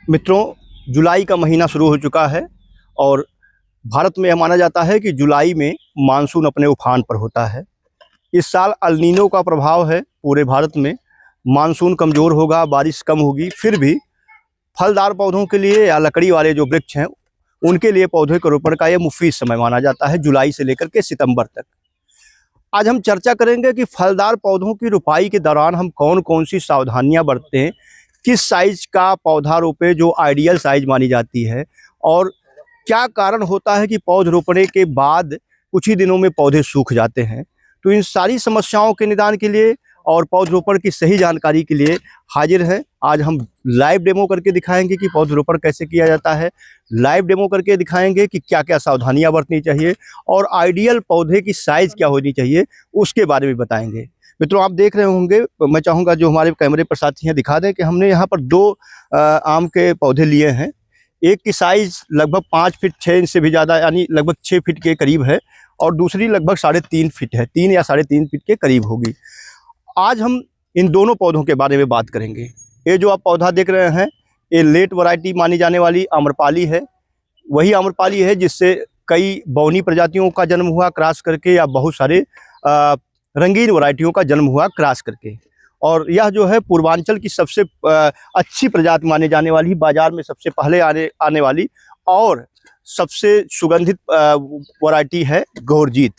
मित्रों, जुलाई का महीना शुरू हो चुका है और भारत में यह माना जाता है कि जुलाई में मानसून अपने उफान पर होता है। इस साल अल नीनो का प्रभाव है पूरे भारत में। मानसून कमज़ोर होगा, बारिश कम होगी, फिर भी फलदार पौधों के लिए या लकड़ी वाले जो वृक्ष हैं उनके लिए पौधे के रोपण का यह मुफीद समय माना जाता है, जुलाई से लेकर के सितंबर तक। आज हम चर्चा करेंगे कि फलदार पौधों की रोपाई के दौरान हम कौन कौन सी सावधानियां बरतें, किस साइज का पौधा रोपे जो आइडियल साइज मानी जाती है, और क्या कारण होता है कि पौध रोपणे के बाद कुछ ही दिनों में पौधे सूख जाते हैं। तो इन सारी समस्याओं के निदान के लिए और पौधरोपण की सही जानकारी के लिए हाजिर हैं। आज हम लाइव डेमो करके दिखाएंगे कि पौधरोपण कैसे किया जाता है, लाइव डेमो करके दिखाएंगे कि क्या क्या सावधानियां बरतनी चाहिए और आइडियल पौधे की साइज़ क्या होनी चाहिए उसके बारे में बताएंगे। मित्रों, आप देख रहे होंगे, मैं चाहूँगा जो हमारे कैमरे पर साथी हैं दिखा दें कि हमने यहाँ पर दो आम के पौधे लिए हैं। एक की साइज़ लगभग 5 फीट 6 इंच से भी ज़्यादा, यानी लगभग 6 फीट के करीब है, और दूसरी लगभग 3.5 फीट है, 3 या 3.5 फीट के करीब होगी। आज हम इन दोनों पौधों के बारे में बात करेंगे। ये जो आप पौधा देख रहे हैं, ये लेट वैरायटी मानी जाने वाली आम्रपाली है। वही आम्रपाली है जिससे कई बौनी प्रजातियों का जन्म हुआ क्रॉस करके, या बहुत सारे रंगीन वैरायटियों का जन्म हुआ क्रॉस करके। और यह जो है पूर्वांचल की सबसे अच्छी प्रजाति माने जाने वाली, बाजार में सबसे पहले आने वाली और सबसे सुगंधित वैरायटी है गौरजीत।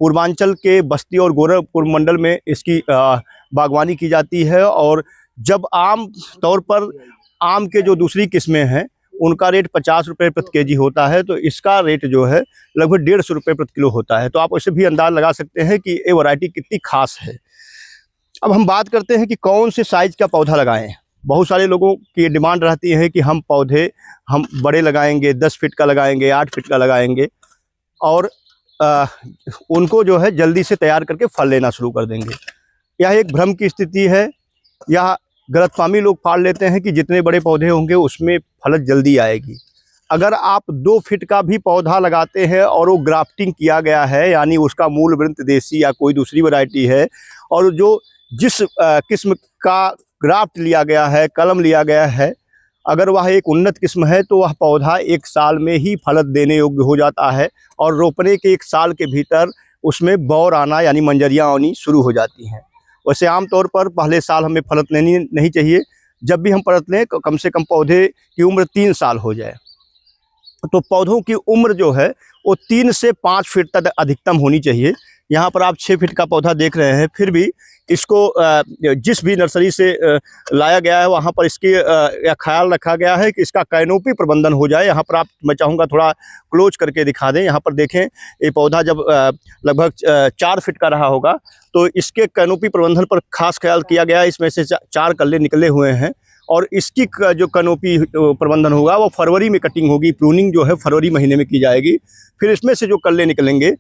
पूर्वांचल के बस्ती और गोरखपुर मंडल में इसकी बागवानी की जाती है। और जब आम तौर पर आम के जो दूसरी किस्में हैं उनका रेट 50 रुपये प्रति केजी होता है, तो इसका रेट जो है लगभग 150 रुपये प्रति किलो होता है। तो आप उससे भी अंदाज़ लगा सकते हैं कि ये वैरायटी कितनी खास है। अब हम बात करते हैं कि कौन से साइज़ का पौधा लगाएं। बहुत सारे लोगों की डिमांड रहती है कि हम बड़े लगाएंगे, 10 फीट का लगाएंगे, 8 फीट का लगाएंगे, और उनको जो है जल्दी से तैयार करके फल लेना शुरू कर देंगे। यह एक भ्रम की स्थिति है। यह गलतफहमी लोग पाल लेते हैं कि जितने बड़े पौधे होंगे उसमें फलत जल्दी आएगी। अगर आप 2 फीट का भी पौधा लगाते हैं और वो ग्राफ्टिंग किया गया है, यानी उसका मूल वृंत देसी या कोई दूसरी वैरायटी है, और जिस किस्म का ग्राफ्ट लिया गया है, कलम लिया गया है, अगर वह एक उन्नत किस्म है तो वह पौधा 1 साल में ही फलत देने योग्य हो जाता है, और रोपने के 1 साल के भीतर उसमें बौर आना यानी मंजरियाँ आनी शुरू हो जाती हैं। वैसे आमतौर पर पहले साल हमें फलत लेनी नहीं चाहिए। जब भी हम फलत लें तो कम से कम पौधे की उम्र 3 साल हो जाए। तो पौधों की उम्र जो है वो 3 से 5 फीट तक अधिकतम होनी चाहिए। यहाँ पर आप 6 फीट का पौधा देख रहे हैं, फिर भी इसको जिस भी नर्सरी से लाया गया है वहाँ पर इसकी ख्याल रखा गया है कि इसका कैनोपी प्रबंधन हो जाए। यहाँ पर मैं चाहूँगा थोड़ा क्लोज करके दिखा दें। यहाँ पर देखें, ये पौधा जब लगभग 4 फीट का रहा होगा तो इसके कैनोपी प्रबंधन पर खास ख्याल किया गया। इसमें से 4 कल्ले निकले हुए हैं, और इसकी जो कैनोपी प्रबंधन होगा वो फरवरी में कटिंग होगी। प्रूनिंग जो है फरवरी महीने में की जाएगी। फिर इसमें से जो कल्ले निकलेंगे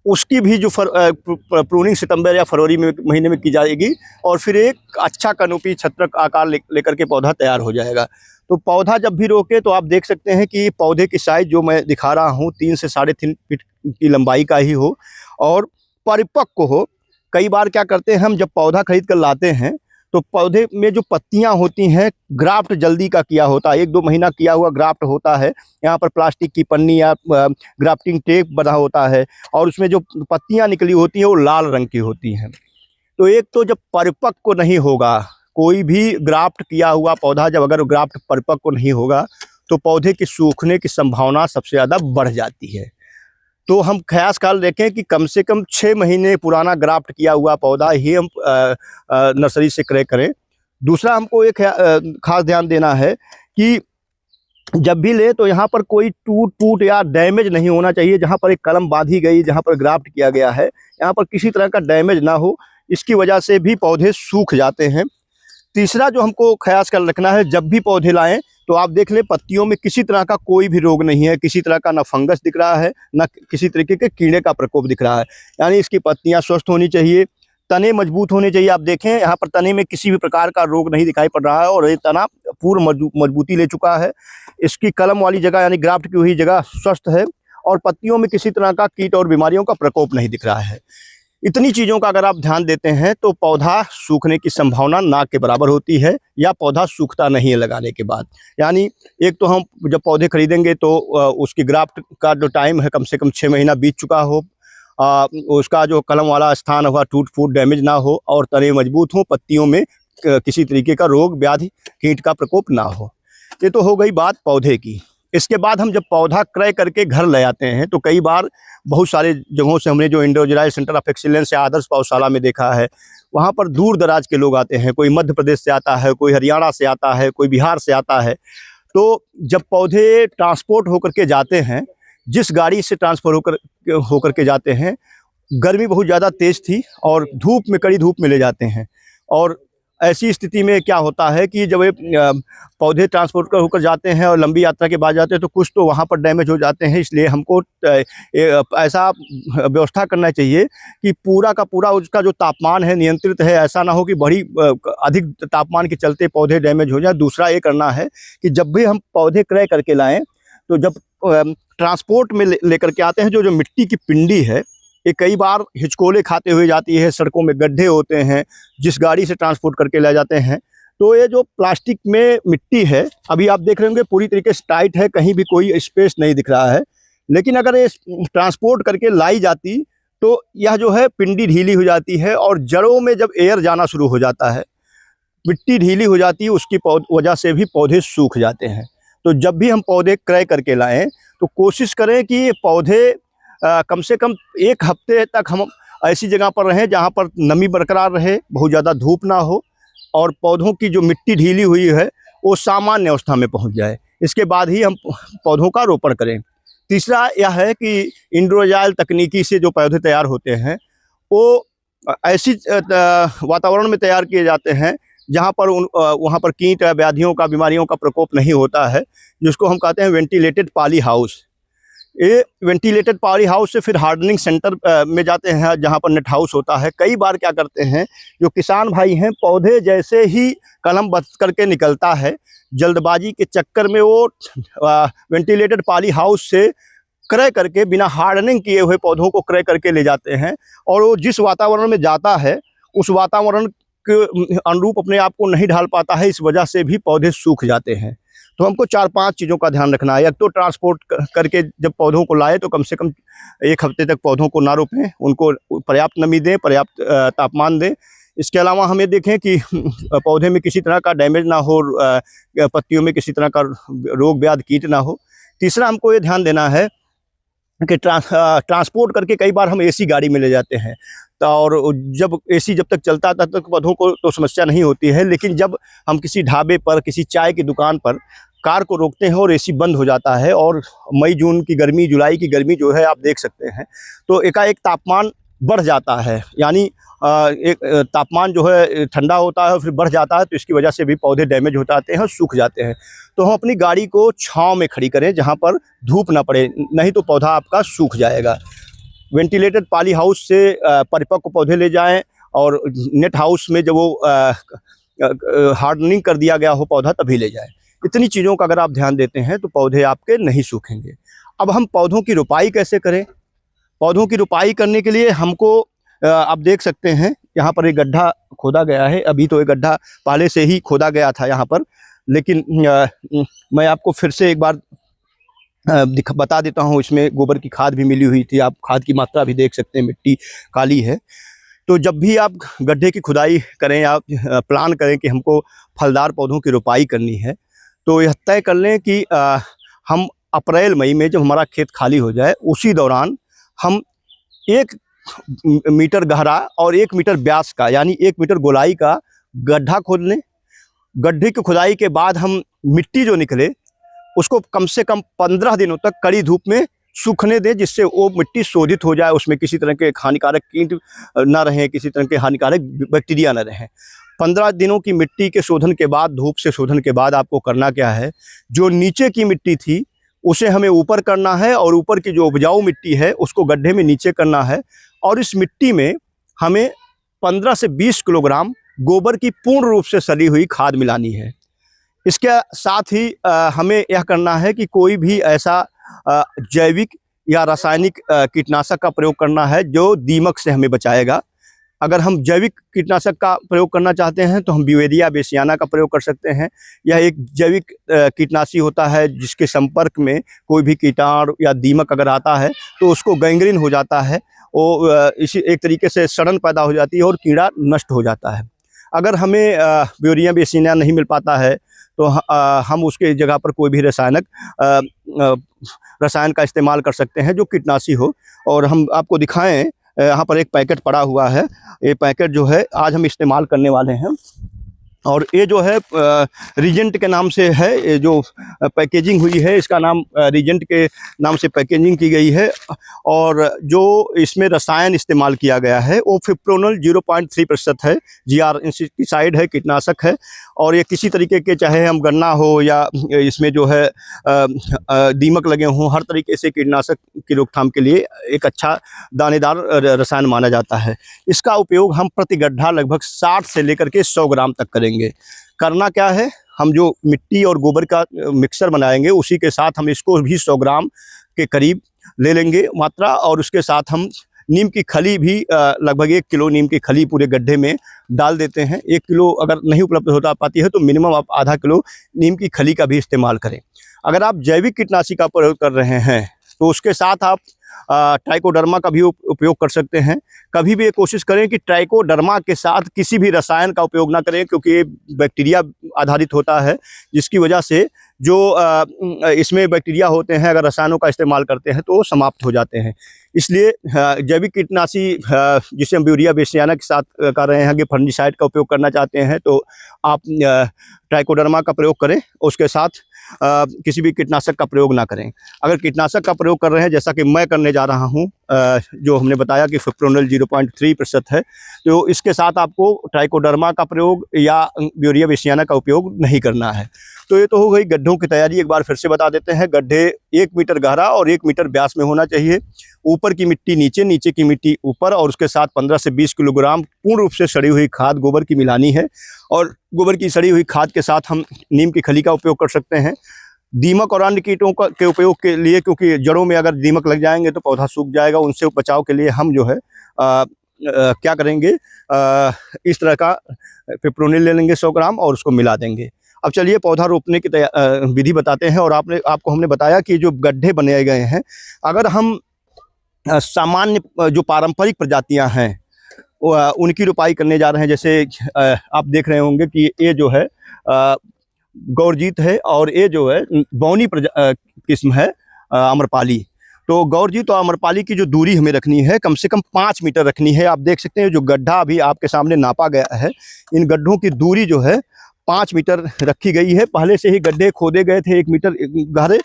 उसकी भी जो प्रूनिंग सितंबर या फरवरी में महीने में की जाएगी, और फिर एक अच्छा कैनोपी छत्रक आकार लेकर के पौधा तैयार हो जाएगा। तो पौधा जब भी रोके तो आप देख सकते हैं कि पौधे की साइज़ जो मैं दिखा रहा हूँ 3 से 3.5 फीट की लंबाई का ही हो और परिपक्व हो। कई बार क्या करते हैं हम, जब पौधा खरीद कर लाते हैं तो पौधे में जो पत्तियां होती हैं ग्राफ्ट जल्दी का किया होता है, 1-2 महीना किया हुआ ग्राफ्ट होता है। यहाँ पर प्लास्टिक की पन्नी या ग्राफ्टिंग टेप बना होता है, और उसमें जो पत्तियां निकली होती हैं वो लाल रंग की होती हैं। तो एक तो जब परिपक्व नहीं होगा, कोई भी ग्राफ्ट किया हुआ पौधा जब अगर ग्राफ्ट परिपक्व नहीं होगा तो पौधे के सूखने की संभावना सबसे ज़्यादा बढ़ जाती है। तो हम ख़ास ख्याल रखें कि कम से कम 6 महीने पुराना ग्राफ्ट किया हुआ पौधा ही हम नर्सरी से क्रय करें। दूसरा, हमको एक खास ध्यान देना है कि जब भी ले तो यहाँ पर कोई टूट या डैमेज नहीं होना चाहिए। जहाँ पर एक कलम बांधी गई, जहाँ पर ग्राफ्ट किया गया है, यहाँ पर किसी तरह का डैमेज ना हो, इसकी वजह से भी पौधे सूख जाते हैं। तीसरा जो हमको ख़यास कर रखना है, जब भी पौधे लाएं तो आप देख लें पत्तियों में किसी तरह का कोई भी रोग नहीं है, किसी तरह का ना फंगस दिख रहा है, ना किसी तरीके के कीड़े का प्रकोप दिख रहा है। यानी इसकी पत्तियां स्वस्थ होनी चाहिए, तने मजबूत होने चाहिए। आप देखें यहाँ पर तने में किसी भी प्रकार का रोग नहीं दिखाई पड़ रहा है, और ये तना पूर्ण मजबूती ले चुका है। इसकी कलम वाली जगह यानी ग्राफ्ट की हुई जगह स्वस्थ है, और पत्तियों में किसी तरह का कीट और बीमारियों का प्रकोप नहीं दिख रहा है। इतनी चीज़ों का अगर आप ध्यान देते हैं तो पौधा सूखने की संभावना ना के बराबर होती है, या पौधा सूखता नहीं है लगाने के बाद। यानी एक तो हम जब पौधे खरीदेंगे तो उसकी ग्राफ्ट का जो टाइम है कम से कम 6 महीना बीत चुका हो, उसका जो कलम वाला स्थान हुआ टूट फूट डैमेज ना हो, और तने मजबूत हों, पत्तियों में किसी तरीके का रोग व्याधि कीट का प्रकोप ना हो। ये तो हो गई बात पौधे की। इसके बाद हम जब पौधा क्रय करके घर ले आते हैं तो कई बार बहुत सारे जगहों से हमने जो इंडोजराइल सेंटर ऑफ एक्सीलेंस या आदर्श पौधशाला में देखा है, वहाँ पर दूर दराज के लोग आते हैं। कोई मध्य प्रदेश से आता है, कोई हरियाणा से आता है, कोई बिहार से आता है। तो जब पौधे ट्रांसपोर्ट होकर के जाते हैं, जिस गाड़ी से ट्रांसफर होकर के जाते हैं, गर्मी बहुत ज़्यादा तेज़ थी और धूप में, कड़ी धूप में ले जाते हैं। और ऐसी स्थिति में क्या होता है कि जब ये पौधे ट्रांसपोर्ट होकर जाते हैं और लंबी यात्रा के बाद जाते हैं तो कुछ तो वहाँ पर डैमेज हो जाते हैं। इसलिए हमको ऐसा व्यवस्था करना चाहिए कि पूरा का पूरा उसका जो तापमान है नियंत्रित है। ऐसा ना हो कि बड़ी अधिक तापमान के चलते पौधे डैमेज हो जाए। दूसरा ये करना है कि जब भी हम पौधे क्रय करके लाएँ तो जब ट्रांसपोर्ट में लेकर के आते हैं, जो मिट्टी की पिंडी है ये कई बार हिचकोले खाते हुए जाती है, सड़कों में गड्ढे होते हैं जिस गाड़ी से ट्रांसपोर्ट करके ले जाते हैं। तो ये जो प्लास्टिक में मिट्टी है, अभी आप देख रहे होंगे पूरी तरीके से टाइट है, कहीं भी कोई स्पेस नहीं दिख रहा है। लेकिन अगर ये ट्रांसपोर्ट करके लाई जाती तो यह जो है पिंडी ढीली हो जाती है, और जड़ों में जब एयर जाना शुरू हो जाता है, मिट्टी ढीली हो जाती है, उसकी वजह से भी पौधे सूख जाते हैं। तो जब भी हम पौधे क्रय करके लाएँ तो कोशिश करें कि ये पौधे कम से कम 1 हफ्ते तक हम ऐसी जगह पर रहें जहाँ पर नमी बरकरार रहे, बहुत ज़्यादा धूप ना हो, और पौधों की जो मिट्टी ढीली हुई है वो सामान्य अवस्था में पहुँच जाए। इसके बाद ही हम पौधों का रोपण करें। तीसरा यह है कि इंडोजराइल तकनीकी से जो पौधे तैयार होते हैं वो ऐसी वातावरण में तैयार किए जाते हैं जहाँ पर वहाँ पर कीट व्याधियों का, बीमारियों का प्रकोप नहीं होता है, जिसको हम कहते हैं वेंटिलेटेड पॉली हाउस। ये वेंटिलेटेड पॉली हाउस से फिर हार्डनिंग सेंटर में जाते हैं जहाँ पर नेट हाउस होता है। कई बार क्या करते हैं जो किसान भाई हैं, पौधे जैसे ही कलम बस करके निकलता है, जल्दबाजी के चक्कर में वो वेंटिलेटेड पॉली हाउस से क्रय करके बिना हार्डनिंग किए हुए पौधों को क्रय करके ले जाते हैं, और वो जिस वातावरण में जाता है उस वातावरण के अनुरूप अपने आप को नहीं ढाल पाता है। इस वजह से भी पौधे सूख जाते हैं। तो हमको 4-5 चीज़ों का ध्यान रखना है। एक तो ट्रांसपोर्ट करके जब पौधों को लाए तो कम से कम 1 हफ्ते तक पौधों को ना रोपें, उनको पर्याप्त नमी दें, पर्याप्त तापमान दें। इसके अलावा हम ये देखें कि पौधे में किसी तरह का डैमेज ना हो, पत्तियों में किसी तरह का रोग व्याधि कीट ना हो। तीसरा हमको ये ध्यान देना है कि ट्रांसपोर्ट करके कई बार हम एसी गाड़ी में ले जाते हैं, और जब एसी जब तक चलता है तब तक पौधों को तो समस्या नहीं होती है। लेकिन जब हम किसी ढाबे पर, किसी चाय की दुकान पर कार को रोकते हैं और एसी बंद हो जाता है, और मई जून की गर्मी, जुलाई की गर्मी जो है आप देख सकते हैं, तो एकाएक तापमान बढ़ जाता है। यानी एक तापमान जो है ठंडा होता है और फिर बढ़ जाता है, तो इसकी वजह से भी पौधे डैमेज हो जाते हैं और सूख जाते हैं। तो हम अपनी गाड़ी को छांव में खड़ी करें जहाँ पर धूप ना पड़े, नहीं तो पौधा आपका सूख जाएगा। वेंटिलेटेड पॉली हाउस से परिपक्व पौधे ले जाएं, और नेट हाउस में जब वो हार्डनिंग कर दिया गया हो पौधा तभी ले जाएं। इतनी चीज़ों का अगर आप ध्यान देते हैं तो पौधे आपके नहीं सूखेंगे। अब हम पौधों की रोपाई कैसे करें? पौधों की रोपाई करने के लिए हमको आप देख सकते हैं यहाँ पर एक गड्ढा खोदा गया है। अभी तो ये गड्ढा पहले से ही खोदा गया था यहाँ पर, लेकिन मैं आपको फिर से एक बार बता देता हूँ। इसमें गोबर की खाद भी मिली हुई थी, आप खाद की मात्रा भी देख सकते हैं, मिट्टी काली है। तो जब भी आप गड्ढे की खुदाई करें, आप प्लान करें कि हमको फलदार पौधों की रोपाई करनी है, तो यह तय कर लें कि हम अप्रैल मई में जब हमारा खेत खाली हो जाए उसी दौरान हम 1 मीटर गहरा और 1 मीटर व्यास का, यानी 1 मीटर गोलाई का गड्ढा खोद लें। गड्ढे की खुदाई के बाद हम मिट्टी जो निकले उसको कम से कम 15 दिनों तक कड़ी धूप में सूखने दें, जिससे वो मिट्टी शोधित हो जाए, उसमें किसी तरह के हानिकारक कीट ना रहें, किसी तरह के हानिकारक बैक्टीरिया ना रहें। 15 दिनों की मिट्टी के शोधन के बाद, धूप से शोधन के बाद आपको करना क्या है, जो नीचे की मिट्टी थी उसे हमें ऊपर करना है, और ऊपर की जो उपजाऊ मिट्टी है उसको गड्ढे में नीचे करना है, और इस मिट्टी में हमें 15 से 20 किलोग्राम गोबर की पूर्ण रूप से सली हुई खाद मिलानी है। इसके साथ ही हमें यह करना है कि कोई भी ऐसा जैविक या रासायनिक कीटनाशक का प्रयोग करना है जो दीमक से हमें बचाएगा। अगर हम जैविक कीटनाशक का प्रयोग करना चाहते हैं तो हम ब्यूवेरिया बेसियाना का प्रयोग कर सकते हैं। यह एक जैविक कीटनाशी होता है जिसके संपर्क में कोई भी कीटाणु या दीमक अगर आता है तो उसको गैंग्रीन हो जाता है, वो इसी एक तरीके से सड़न पैदा हो जाती है और कीड़ा नष्ट हो जाता है। अगर हमें ब्यूवेरिया बेसियाना नहीं मिल पाता है तो हम उसके जगह पर कोई भी रसायन का इस्तेमाल कर सकते हैं जो कीटनाशी हो। और हम आपको दिखाएं, यहाँ पर एक पैकेट पड़ा हुआ है। ये पैकेट जो है आज हम इस्तेमाल करने वाले हैं और ये जो है रीजेंट के नाम से है। ये जो पैकेजिंग हुई है इसका नाम रीजेंट के नाम से पैकेजिंग की गई है और जो इसमें रसायन इस्तेमाल किया गया है वो फिप्रोनिल 0.3% है। जीआर इंसेक्टिसाइड है, कीटनाशक है। और ये किसी तरीके के, चाहे हम गन्ना हो या इसमें जो है दीमक लगे हों, हर तरीके से कीटनाशक की रोकथाम के लिए एक अच्छा दानेदार रसायन माना जाता है। इसका उपयोग हम प्रति गड्ढा लगभग 60 से लेकर के 100 ग्राम तक करेंगे। करना क्या है, हम जो मिट्टी और गोबर का मिक्सर बनाएंगे उसी के साथ हम इसको भी 100 ग्राम के करीब ले लेंगे मात्रा, और उसके साथ हम नीम की खली भी लगभग 1 किलो नीम की खली पूरे गड्ढे में डाल देते हैं। 1 किलो अगर नहीं उपलब्ध होता पाती है तो मिनिमम आप आधा किलो नीम की खली का भी इस्तेमाल करें। अगर आप जैविक कीटनाशी का प्रयोग कर रहे हैं तो उसके साथ आप ट्राइकोडर्मा का भी उपयोग कर सकते हैं। कभी भी ये कोशिश करें कि ट्राइकोडर्मा के साथ किसी भी रसायन का उपयोग ना करें, क्योंकि ये बैक्टीरिया आधारित होता है, जिसकी वजह से जो इसमें बैक्टीरिया होते हैं अगर रसायनों का इस्तेमाल करते हैं तो वो समाप्त हो जाते हैं। इसलिए जैविक कीटनाशी जिसे हम ब्यूवेरिया बेसियाना के साथ कर रहे हैं, कि फंगिसाइड का उपयोग करना चाहते हैं तो आप ट्राइकोडर्मा का प्रयोग करें, उसके साथ किसी भी कीटनाशक का प्रयोग ना करें। अगर कीटनाशक का प्रयोग कर रहे हैं जैसा कि मैं करने जा रहा हूं, जो हमने बताया कि फिप्रोनिल 0.3% है, तो इसके साथ आपको ट्राइकोडर्मा का प्रयोग या ब्यूवेरिया बेसियाना का उपयोग नहीं करना है। तो ये तो हो गई गड्ढों की तैयारी। एक बार फिर से बता देते हैं, गड्ढे 1 मीटर गहरा और 1 मीटर व्यास में होना चाहिए। ऊपर की मिट्टी नीचे, नीचे की मिट्टी ऊपर, और उसके साथ 15 से 20 किलोग्राम पूर्ण रूप से सड़ी हुई खाद गोबर की मिलानी है। और गोबर की सड़ी हुई खाद के साथ हम नीम की खली का उपयोग कर सकते हैं। दीमक और अन्य कीटों के उपयोग के लिए, क्योंकि जड़ों में अगर दीमक लग जाएंगे तो पौधा सूख जाएगा, उनसे बचाव के लिए हम जो है क्या करेंगे, इस तरह का फिप्रोनिल ले लेंगे 100 ग्राम और उसको मिला देंगे। अब चलिए पौधा रोपने की विधि बताते हैं। और आपको हमने बताया कि जो गड्ढे बनाए गए हैं, अगर हम सामान्य जो पारंपरिक प्रजातियां हैं उनकी रोपाई करने जा रहे हैं, जैसे आप देख रहे होंगे कि ये जो है गौरजीत है और ये जो है बौनी किस्म है अम्रपाली। तो गौरजीत और अम्रपाली की जो दूरी हमें रखनी है कम से कम 5 मीटर रखनी है। आप देख सकते हैं जो गड्ढा अभी आपके सामने नापा गया है, इन गड्ढों की दूरी जो है 5 मीटर रखी गई है। पहले से ही गड्ढे खोदे गए थे 1 मीटर गहरे,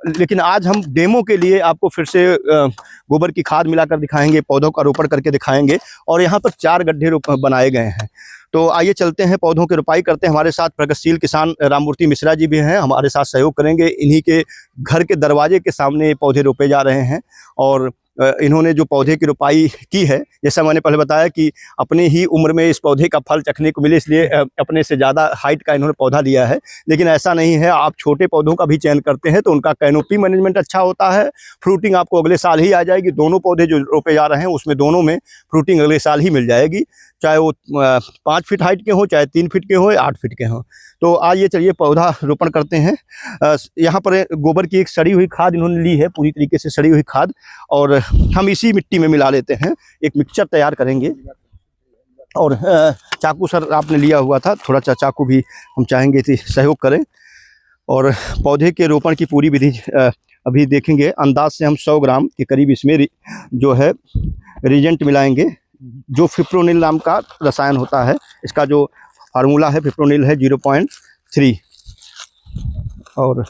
लेकिन आज हम डेमो के लिए आपको फिर से गोबर की खाद मिलाकर दिखाएंगे, पौधों का रोपण करके दिखाएंगे। और यहाँ पर 4 गड्ढे बनाए गए हैं। तो आइए चलते हैं, पौधों की रोपाई करते हैं। हमारे साथ प्रगतिशील किसान राममूर्ति मिश्रा जी भी हैं, हमारे साथ सहयोग करेंगे। इन्हीं के घर के दरवाजे के सामने पौधे रोपे जा रहे हैं और इन्होंने जो पौधे की रोपाई की है, जैसा मैंने पहले बताया कि अपनी ही उम्र में इस पौधे का फल चखने को मिले, इसलिए अपने से ज़्यादा हाइट का इन्होंने पौधा लिया है। लेकिन ऐसा नहीं है, आप छोटे पौधों का भी चयन करते हैं तो उनका कैनोपी मैनेजमेंट अच्छा होता है। फ्रूटिंग आपको अगले साल ही आ जाएगी। दोनों पौधे जो रोपे जा रहे हैं उसमें दोनों में फ्रूटिंग अगले साल ही मिल जाएगी, चाहे वो 5 फीट हाइट के हों, चाहे 3 फीट के हों, 8 फीट के हों। तो आइए चलिए पौधा रोपण करते हैं। यहाँ पर गोबर की एक सड़ी हुई खाद इन्होंने ली है, पूरी तरीके से सड़ी हुई खाद, और हम इसी मिट्टी में मिला लेते हैं। एक मिक्सचर तैयार करेंगे। और चाकू सर आपने लिया हुआ था, थोड़ा सा चाकू भी हम चाहेंगे कि सहयोग करें। और पौधे के रोपण की पूरी विधि अभी देखेंगे। अंदाज से हम 100 ग्राम के करीब इसमें जो है रीजेंट मिलाएंगे, जो फिप्रोनिल नाम का रसायन होता है। इसका जो फार्मूला है फिप्रोनिल है 0.3। और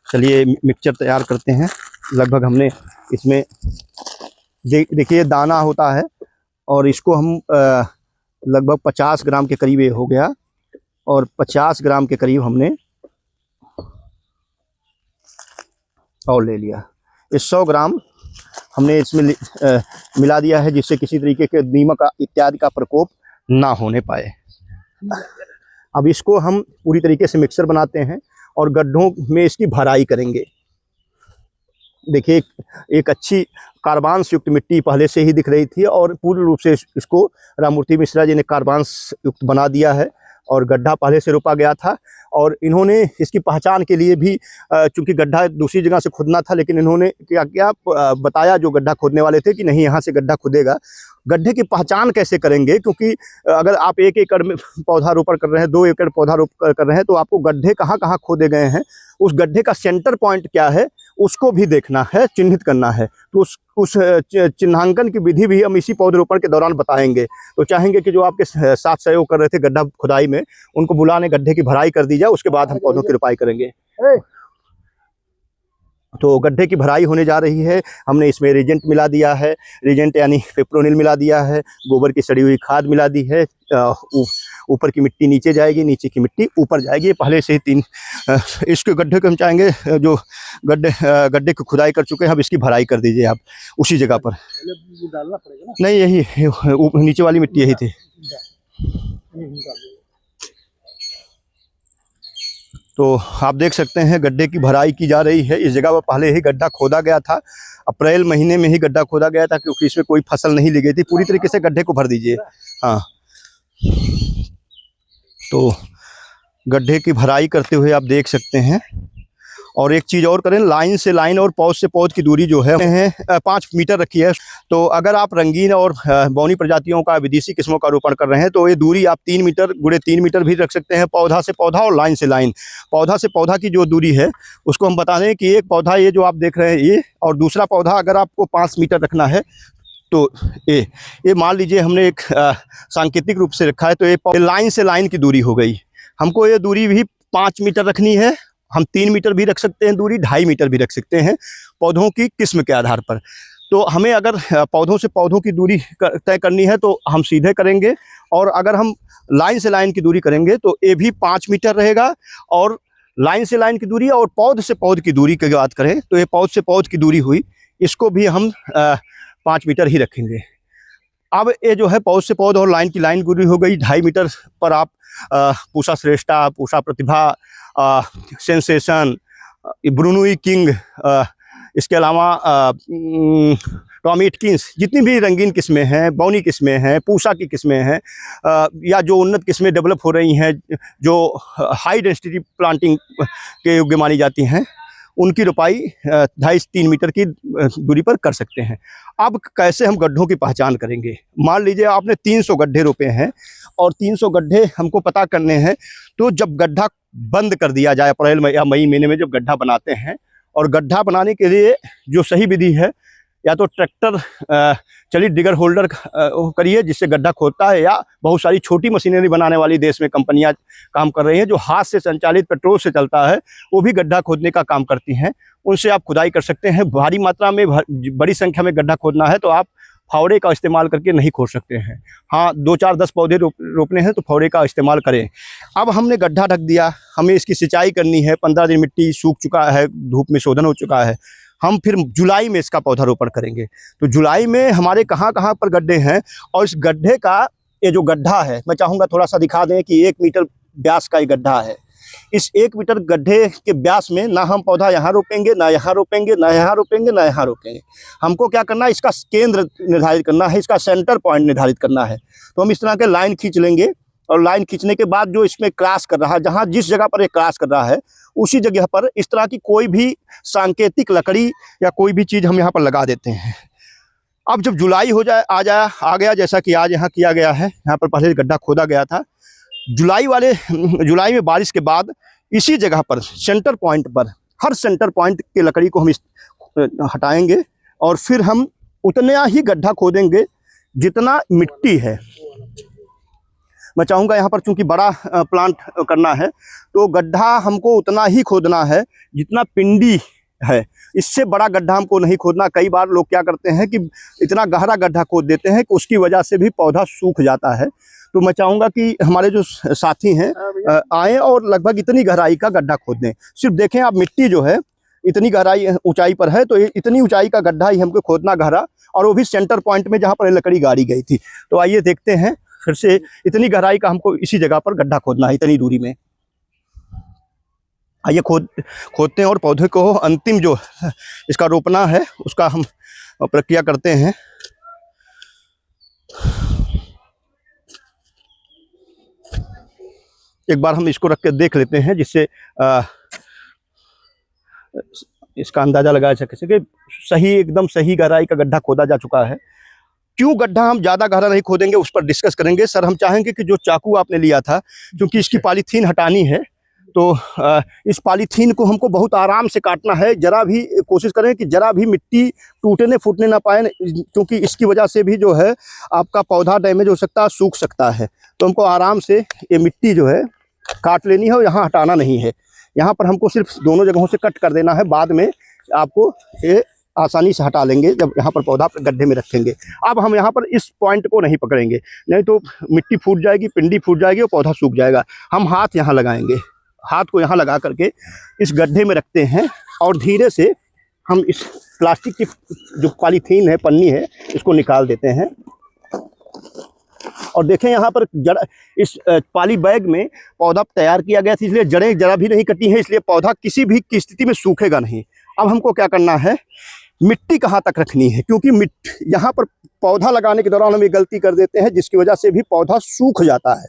चलिए मिक्सचर तैयार करते हैं। लगभग हमने इसमें देखिए दाना होता है, और इसको हम लगभग 50 ग्राम के करीब ये हो गया, और 50 ग्राम के करीब हमने और ले लिया। ये 100 ग्राम हमने इसमें मिला दिया है, जिससे किसी तरीके के दीमक इत्यादि का प्रकोप ना होने पाए। अब इसको हम पूरी तरीके से मिक्सर बनाते हैं और गड्ढों में इसकी भराई करेंगे। देखिए एक अच्छी कार्बान्स युक्त मिट्टी पहले से ही दिख रही थी और पूर्ण रूप से इसको राममूर्ति मिश्रा जी ने कार्बान्स युक्त बना दिया है और गड्ढा पहले से रोपा गया था। और इन्होंने इसकी पहचान के लिए भी चूंकि गड्ढा दूसरी जगह से खोदना था, लेकिन इन्होंने क्या क्या बताया जो गड्ढा खोदने वाले थे कि नहीं यहाँ से गड्ढा खुदेगा। गड्ढे की पहचान कैसे करेंगे, क्योंकि अगर आप 1 एकड़ में पौधारोपण कर रहे हैं, 2 एकड़ पौधारोपण कर रहे हैं, तो आपको गड्ढे कहाँ कहाँ खोदे गए हैं, उस गड्ढे का सेंटर पॉइंट क्या है उसको भी देखना है, चिन्हित करना है। तो उस चिन्हांकन की विधि भी हम इसी पौधरोपण के दौरान बताएंगे। तो चाहेंगे कि जो आपके साथ सहयोग कर रहे थे गड्ढा खुदाई में, उनको बुलाने, गड्ढे की भराई कर दी जाए, उसके बाद हम पौधों की रोपाई करेंगे। तो गड्ढे की भराई होने जा रही है। हमने इसमें रिजेंट मिला दिया है, रिजेंट यानी पेप्रोनिल मिला दिया है, गोबर की सड़ी हुई खाद मिला दी है। ऊपर की मिट्टी नीचे जाएगी, नीचे की मिट्टी ऊपर जाएगी। पहले से ही 3 इसके गड्ढे को हम चाहेंगे, जो गड्ढे की खुदाई कर चुके हैं, अब इसकी भराई कर दीजिए आप उसी जगह पर। डालना पड़ेगा ना? नहीं, यही नीचे वाली मिट्टी यही थी। तो आप देख सकते हैं गड्ढे की भराई की जा रही है। इस जगह पर पहले ही गड्ढा खोदा गया था, अप्रैल महीने में ही गड्ढा खोदा गया था, क्योंकि इसमें कोई फसल नहीं ली गई थी। पूरी तरीके से गड्ढे को भर दीजिए। हाँ, तो गड्ढे की भराई करते हुए आप देख सकते हैं। और एक चीज़ और करें, लाइन से लाइन और पौध से पौध की दूरी जो है 5 मीटर रखी है। तो अगर आप रंगीन और बौनी प्रजातियों का, विदेशी किस्मों का रोपण कर रहे हैं, तो ये दूरी आप 3 मीटर गुणे 3 मीटर भी रख सकते हैं, पौधा से पौधा और लाइन से लाइन। पौधा से पौधा की जो दूरी है उसको हम बता दें कि एक पौधा ये जो आप देख रहे हैं ये, और दूसरा पौधा अगर आपको 5 मीटर रखना है तो ये मान लीजिए हमने एक सांकेतिक रूप से रखा है, तो ये लाइन से लाइन की दूरी हो गई। हमको ये दूरी भी 5 मीटर रखनी है। हम 3 मीटर भी रख सकते हैं दूरी, 2.5 मीटर भी रख सकते हैं, पौधों की किस्म के आधार पर। तो हमें अगर पौधों से पौधों की दूरी तय करनी है तो हम सीधे करेंगे, और अगर हम लाइन से लाइन की दूरी करेंगे तो ये भी 5 मीटर रहेगा। और लाइन से लाइन की दूरी और पौध से पौध की दूरी की बात करें तो ये पौध से पौध की दूरी हुई, इसको भी हम 5 मीटर ही रखेंगे। अब ये जो है पौध से पौध और लाइन की लाइन दूरी हो गई 2.5 मीटर पर। आप पूषा श्रेष्ठा, पूषा प्रतिभा, सेंसेशन, ब्रूनुई किंग, इसके अलावा टॉमी एटकिंस, जितनी भी रंगीन किस्में हैं, बौनी किस्में हैं, पूषा की किस्में हैं, या जो उन्नत किस्में डेवलप हो रही हैं, जो हाई डेंसिटी प्लांटिंग के योग्य मानी जाती हैं, उनकी रोपाई 2.5-3 मीटर की दूरी पर कर सकते हैं। अब कैसे हम गड्ढों की पहचान करेंगे? मान लीजिए आपने 300 गड्ढे रोपे हैं और 300 गड्ढे हमको पता करने हैं। तो जब गड्ढा बंद कर दिया जाए, अप्रैल या मई महीने में जब गड्ढा बनाते हैं, और गड्ढा बनाने के लिए जो सही विधि है, या तो ट्रैक्टर चलिए डिगर होल्डर करिए जिससे गड्ढा खोदता है, या बहुत सारी छोटी मशीनरी बनाने वाली देश में कंपनियां काम कर रही हैं, जो हाथ से संचालित पेट्रोल से चलता है, वो भी गड्ढा खोदने का काम करती हैं। उनसे आप खुदाई कर सकते हैं। भारी मात्रा में बड़ी संख्या में गड्ढा खोदना है तो आप फावड़े का इस्तेमाल करके नहीं खोद सकते हैं। हाँ, 2, 4, 10 पौधे रोपने हैं तो फावड़े का इस्तेमाल करें। अब हमने गड्ढा ढक दिया, हमें इसकी सिंचाई करनी है। 15 दिन मिट्टी सूख चुका है, धूप में शोधन हो चुका है। हम फिर जुलाई में इसका पौधारोपण करेंगे। तो जुलाई में हमारे कहाँ कहाँ पर गड्ढे हैं, और इस गड्ढे का ये जो गड्ढा है, मैं चाहूँगा थोड़ा सा दिखा दें कि 1 मीटर व्यास का ये गड्ढा है। इस 1 मीटर गड्ढे के व्यास में ना हम पौधा यहाँ रोपेंगे, ना यहाँ रोपेंगे, ना यहाँ रोपेंगे, ना यहाँ रोपेंगे। हमको क्या करना है, इसका केंद्र निर्धारित करना है, इसका सेंटर पॉइंट निर्धारित करना है। तो हम इस तरह के लाइन खींच लेंगे, और लाइन खींचने के बाद जो इसमें क्रॉस कर रहा है, जहाँ जिस जगह पर ये क्रॉस कर रहा है उसी जगह पर इस तरह की कोई भी सांकेतिक लकड़ी या कोई भी चीज़ हम यहाँ पर लगा देते हैं। अब जब जुलाई आ गया, जैसा कि आज यहाँ किया गया है, यहाँ पर पहले गड्ढा खोदा गया था। जुलाई में बारिश के बाद इसी जगह पर सेंटर पॉइंट पर, हर सेंटर पॉइंट की लकड़ी को हम हटाएंगे, और फिर हम उतना ही गड्ढा खोदेंगे जितना मिट्टी है। मैं चाहूँगा यहाँ पर चूंकि बड़ा प्लांट करना है तो गड्ढा हमको उतना ही खोदना है जितना पिंडी है। इससे बड़ा गड्ढा हमको नहीं खोदना। कई बार लोग क्या करते हैं कि इतना गहरा गड्ढा खोद देते हैं कि उसकी वजह से भी पौधा सूख जाता है। तो मैं चाहूँगा कि हमारे जो साथी हैं आएँ और लगभग इतनी गहराई का गड्ढा खोद दें। सिर्फ देखें आप, मिट्टी जो है इतनी गहराई ऊंचाई पर है, तो इतनी ऊंचाई का गड्ढा ही हमको खोदना गहरा, और वो भी सेंटर पॉइंट में जहाँ पर लकड़ी गाड़ी गई थी। तो आइए देखते हैं फिर से, इतनी गहराई का हमको इसी जगह पर गड्ढा खोदना है, इतनी दूरी में। आइए खोदते हैं और पौधे को अंतिम जो इसका रोपना है उसका हम प्रक्रिया करते हैं। एक बार हम इसको रख के देख लेते हैं जिससे इसका अंदाजा लगाया जा सके। सही, एकदम सही गहराई का गड्ढा खोदा जा चुका है। क्यों गड्ढा हम ज़्यादा गहरा नहीं खोदेंगे उस पर डिस्कस करेंगे। सर, हम चाहेंगे कि जो चाकू आपने लिया था, क्योंकि इसकी पॉलीथीन हटानी है, तो इस पॉलीथीन को हमको बहुत आराम से काटना है। जरा भी कोशिश करें कि जरा भी मिट्टी टूटने फूटने ना पाए, क्योंकि इसकी वजह से भी जो है आपका पौधा डैमेज हो सकता है, सूख सकता है। तो हमको आराम से ये मिट्टी जो है काट लेनी है और यहाँ हटाना नहीं है। यहाँ पर हमको सिर्फ दोनों जगहों से कट कर देना है। बाद में आपको ये आसानी से हटा लेंगे जब यहाँ पर पौधा गड्ढे में रखेंगे। अब हम यहाँ पर इस पॉइंट को नहीं पकड़ेंगे, नहीं तो मिट्टी फूट जाएगी, पिंडी फूट जाएगी और पौधा सूख जाएगा। हम हाथ यहाँ लगाएंगे, हाथ को यहाँ लगा करके इस गड्ढे में रखते हैं और धीरे से हम इस प्लास्टिक की जो पॉलीथीन है, पन्नी है, इसको निकाल देते हैं। और देखें यहाँ पर जड़, इस पॉली बैग में पौधा तैयार किया गया था, इसलिए जड़ें जरा भी नहीं कटी हैं, इसलिए पौधा किसी भी की स्थिति में सूखेगा नहीं। अब हमको क्या करना है, मिट्टी कहाँ तक रखनी है, क्योंकि यहाँ पर पौधा लगाने के दौरान हम ये गलती कर देते हैं जिसकी वजह से भी पौधा सूख जाता है।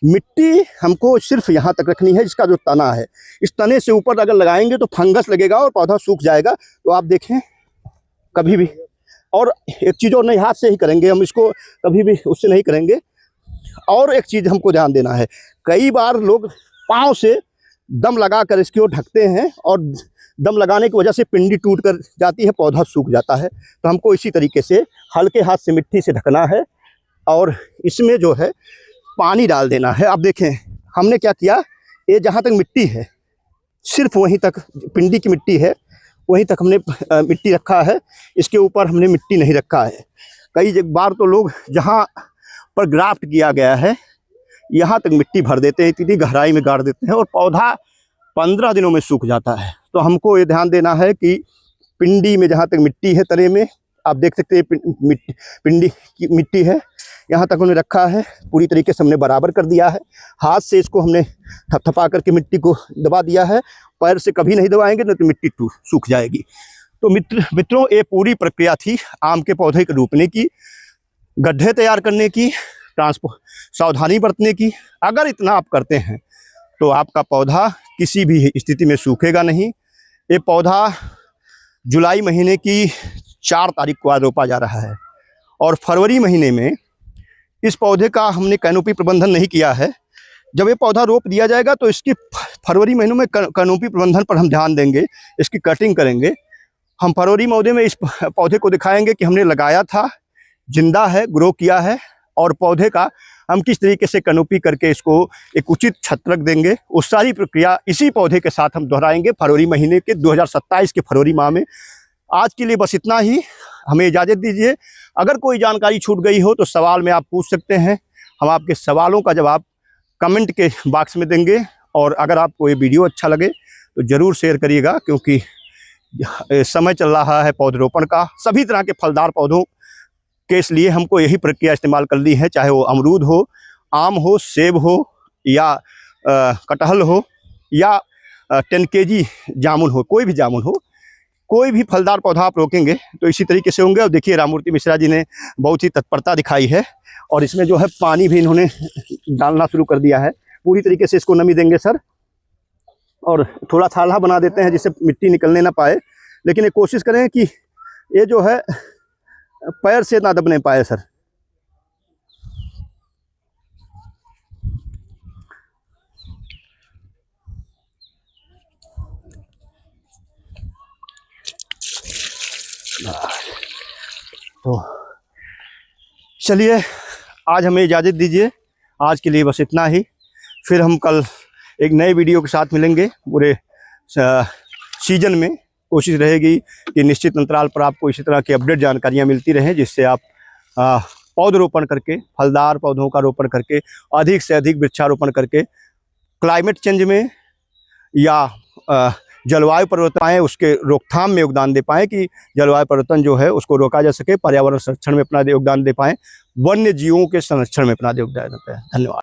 मिट्टी हमको सिर्फ यहाँ तक रखनी है, जिसका जो तना है, इस तने से ऊपर अगर लगाएंगे तो फंगस लगेगा और पौधा सूख जाएगा। तो आप देखें कभी भी, और एक चीज़ और नहीं, हाथ से ही करेंगे हम इसको, कभी भी उससे नहीं करेंगे। और एक चीज़ हमको ध्यान देना है, कई बार लोग पाँव से दम लगा कर इसकी ओर ढकते हैं और दम लगाने की वजह से पिंडी टूट कर जाती है, पौधा सूख जाता है। तो हमको इसी तरीके से हल्के हाथ से मिट्टी से ढकना है और इसमें जो है पानी डाल देना है। अब देखें हमने क्या किया, ये जहाँ तक मिट्टी है सिर्फ वहीं तक पिंडी की मिट्टी है, वहीं तक हमने मिट्टी रखा है, इसके ऊपर हमने मिट्टी नहीं रखा है। कई बार तो लोग जहाँ पर ग्राफ्ट किया गया है यहाँ तक मिट्टी भर देते हैं, इतनी गहराई में गाड़ देते हैं और पौधा 15 दिनों में सूख जाता है। तो हमको ये ध्यान देना है कि पिंडी में जहाँ तक मिट्टी है, तने में आप देख सकते हैं पिंडी की मिट्टी है, यहाँ तक हमने रखा है, पूरी तरीके से हमने बराबर कर दिया है। हाथ से इसको हमने थपथपा करके मिट्टी को दबा दिया है, पैर से कभी नहीं दबाएंगे नहीं तो मिट्टी सूख जाएगी। तो मित्रों, ये पूरी प्रक्रिया थी आम के पौधे के रोपने की, गड्ढे तैयार करने की, सावधानी बरतने की। अगर इतना आप करते हैं तो आपका पौधा किसी भी स्थिति में सूखेगा नहीं। ये पौधा जुलाई महीने की 4 तारीख को आज रोपा जा रहा है और फरवरी महीने में इस पौधे का हमने कैनोपी प्रबंधन नहीं किया है। जब ये पौधा रोप दिया जाएगा तो इसकी फरवरी महीनों में कैनोपी प्रबंधन पर हम ध्यान देंगे, इसकी कटिंग करेंगे। हम फरवरी महीने में इस पौधे को दिखाएंगे कि हमने लगाया था, जिंदा है, ग्रो किया है, और पौधे का हम किस तरीके से कैनोपी करके इसको एक उचित छत्रक देंगे। उस सारी प्रक्रिया इसी पौधे के साथ हम दोहराएंगे फरवरी महीने के 2027 के फरवरी माह में। आज के लिए बस इतना ही, हमें इजाज़त दीजिए। अगर कोई जानकारी छूट गई हो तो सवाल में आप पूछ सकते हैं, हम आपके सवालों का जवाब कमेंट के बॉक्स में देंगे। और अगर आपको ये वीडियो अच्छा लगे तो ज़रूर शेयर करिएगा, क्योंकि समय चल रहा है पौधरोपण का। सभी तरह के फलदार पौधों के इसलिए हमको यही प्रक्रिया इस्तेमाल करनी है, चाहे वो अमरूद हो, आम हो, सेब हो या कटहल हो या 10 kg जामुन हो, कोई भी जामुन हो, कोई भी फलदार पौधा आप रोकेंगे तो इसी तरीके से होंगे। और देखिए राममूर्ति मिश्रा जी ने बहुत ही तत्परता दिखाई है और इसमें जो है पानी भी इन्होंने डालना शुरू कर दिया है। पूरी तरीके से इसको नमी देंगे सर, और थोड़ा थाला बना देते हैं जिससे मिट्टी निकलने ना पाए, लेकिन ये कोशिश करें कि ये जो है पैर से ना दबने पाए सर। तो चलिए आज हमें इजाज़त दीजिए, आज के लिए बस इतना ही। फिर हम कल एक नए वीडियो के साथ मिलेंगे। पूरे सीजन में कोशिश रहेगी कि निश्चित अंतराल पर आपको इसी तरह की अपडेट जानकारियां मिलती रहें, जिससे आप पौधरोपण करके, फलदार पौधों का रोपण करके, अधिक से अधिक वृक्षारोपण करके क्लाइमेट चेंज में या जलवायु परिवर्तन आए उसके रोकथाम में योगदान दे पाएँ, कि जलवायु परिवर्तन जो है उसको रोका जा सके, पर्यावरण संरक्षण में अपना योगदान दे पाएँ, वन्य जीवों के संरक्षण में अपना योगदान दे पाएँ। धन्यवाद।